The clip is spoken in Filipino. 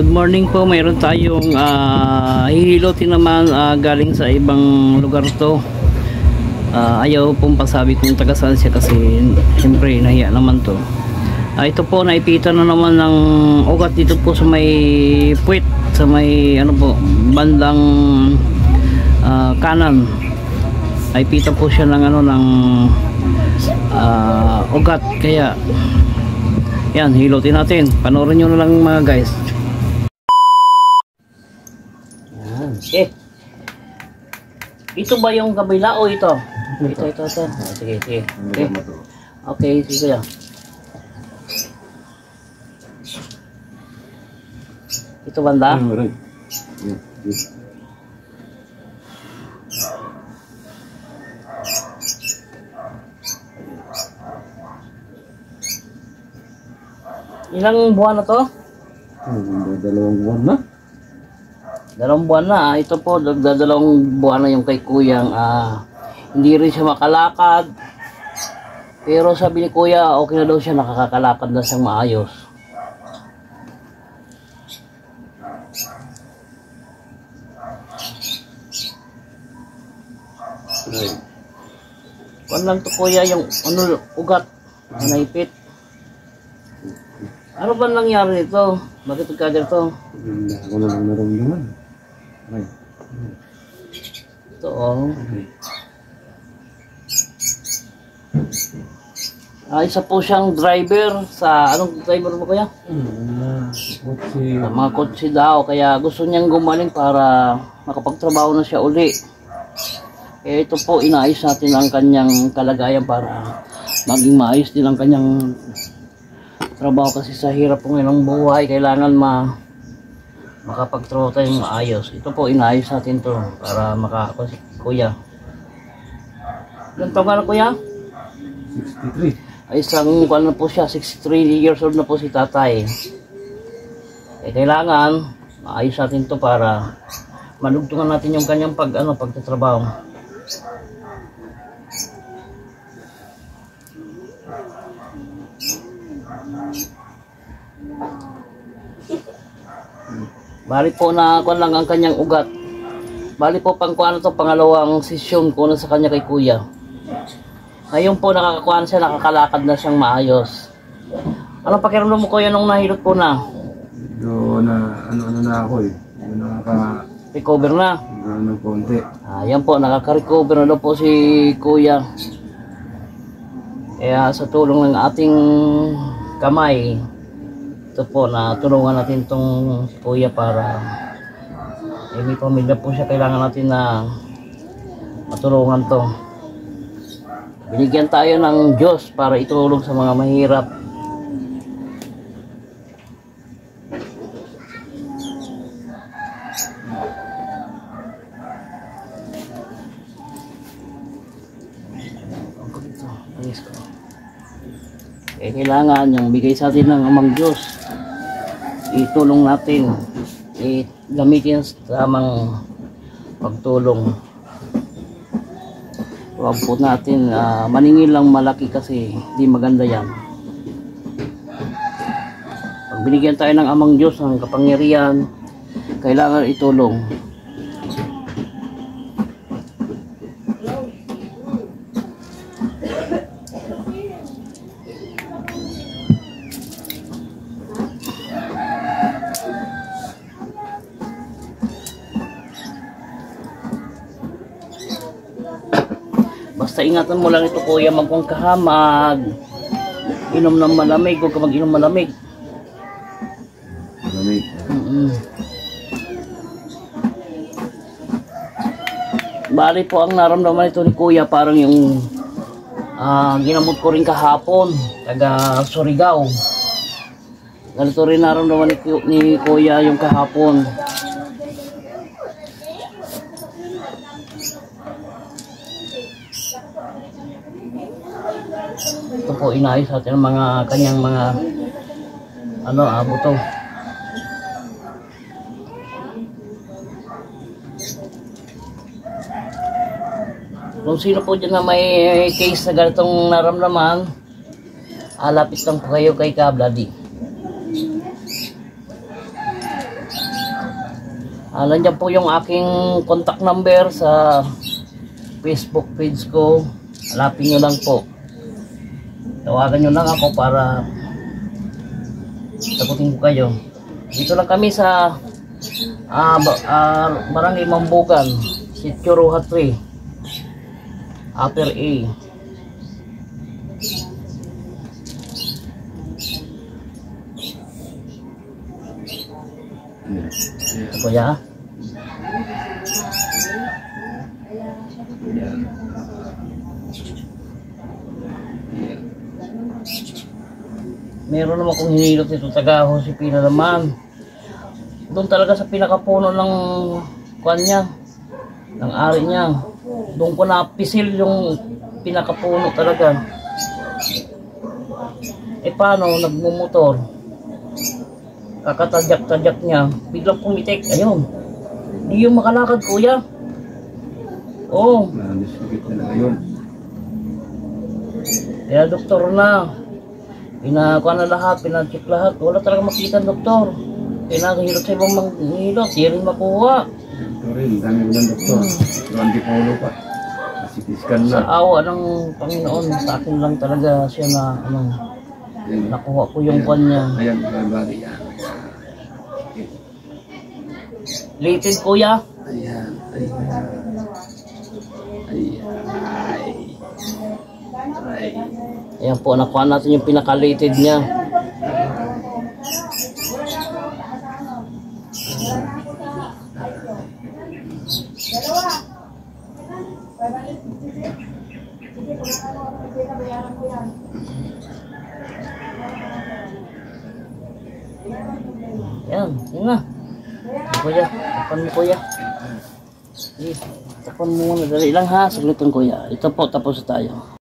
Good morning po. Mayroon tayong hihilotin naman galing sa ibang lugar to. Ayaw pong pasabi kung taga saan siya kasi siyempre nahiya naman to. Ito po, naipitan na naman ng ugat dito po sa may puwit, sa may ano po, bandang kanan. Naipitan po siya ng ano, ng ugat, kaya yan, hilotin natin. Panoorin nyo na lang mga guys. Yan. Ito ba yung kabila o ito? Ito. Sige. Okay, sige yan. Ito banda? Ilang buwan na to? 2 buwan na. 2 buwan na. Ito po, 2 buwan na yung kay kuyang hindi rin siya makalakad. Pero sabi ni kuya, okay na daw siya, nakakakalakad na siyang maayos. Kuwan lang to kuya, yung ano, ugat na naipit. Ano ba nangyari nito? Bakit nagkaganito? Hindi ako na lang naramdaman. Ito oh. Isa po siyang driver sa, anong driver mo kuya? Sa mga kotse daw, kaya gusto niyang gumaling para makapagtrabaho na siya uli. Ito po, inaayos natin ang kanyang kalagayan para maging maayos din ang kanyang trabaho, kasi sa hirap po ngayon ng buhay, kailangan makapagtrabaho tayong maayos. Ito po, inaayos natin to para kuya. Ilan taon ka na kuya? 63. Isang kuwan na po siya, 63 years old na po si tatay. Kailangan maayos natin to para malugtungan natin yung kanyang pagtatrabaho. Bali po na kuwan lang ang kanyang ugat. Bali po pangalawang sesyon ko na sa kanya kay kuya. Ngayon po nakakakuha siya, nakakalakad na siyang maayos. Anong pakiramdam mo kuya nung nahilot po na? Do na ano na ako eh. Recover na? Ano konti. Yan po, nakaka-recover na daw po si kuya. Kaya sa tulong ng ating kamay, ito po, natulungan natin itong si kuya para may pamilya po siya, kailangan natin na matulungan to. Binigyan tayo ng Diyos para itulong sa mga mahirap. Kailangan yung bigay sa atin ng Amang Diyos, itulong natin, gamitin sa tamang pagtulong. Huwag po natin maningil lang malaki kasi di maganda yan. Pag binigyan tayo ng Amang Diyos ng kapangyarihan, kailangan itulong. Basta ingatan mo lang ito kuya, magkong kahamag, inom ng malamig, huwag ka mag-inom malamig. Malamig. Bali po ang naramdaman ito ni kuya, parang yung ginamot ko rin kahapon, taga Surigao. Ganito rin naramdaman ni kuya yung kahapon. Ito po, inaayos natin ang kanyang mga buto. Kung sino po dyan na may case na ganitong naramdaman, lapit lang po kayo kay Ka Bloody. Nandiyan po yung aking contact number sa Facebook page ko. Hanapin nyo lang po. Tawagan nyo lang ako para sagutin ko kayo. Dito lang kami sa Barangay Mambukan, Sitio Roja 3, Upper A. Kuya, meron naman akong hinilot dito taga Josepina naman. Doon talaga sa pinakapuno ng kuan niya, ng ari niya. Doon ko napisil yung pinakapuno talaga. Paano nagmumotor? Kakatadyak-tadyak niya, biglang pumitik. Ayun, hindi yung makalakad, kuya. Oo. Nandisipit na ngayon. Kaya doktor na. Pinakuha na lahat, pinacheck lahat. Wala talaga makita ng doktor. Pinakahirap sa ibang manghilot, di rin makuha. Ito rin, dami ko ng doktor. Pero hindi pa ulo pa. Nasipiskan Sa na. awa ng Panginoon, sa akin lang talaga siya na nakuha ko yung kwan niya. Ayan, bali yan. Lated, kuya. Ayan, ayan. Ayan po, nakuha natin yung pinaka-lated niya. Ayan, yun na. Kuya, tapan mo, kuya. Tapan mo muna, dali lang ha, saglitan kuya. Ito po, tapos tayo.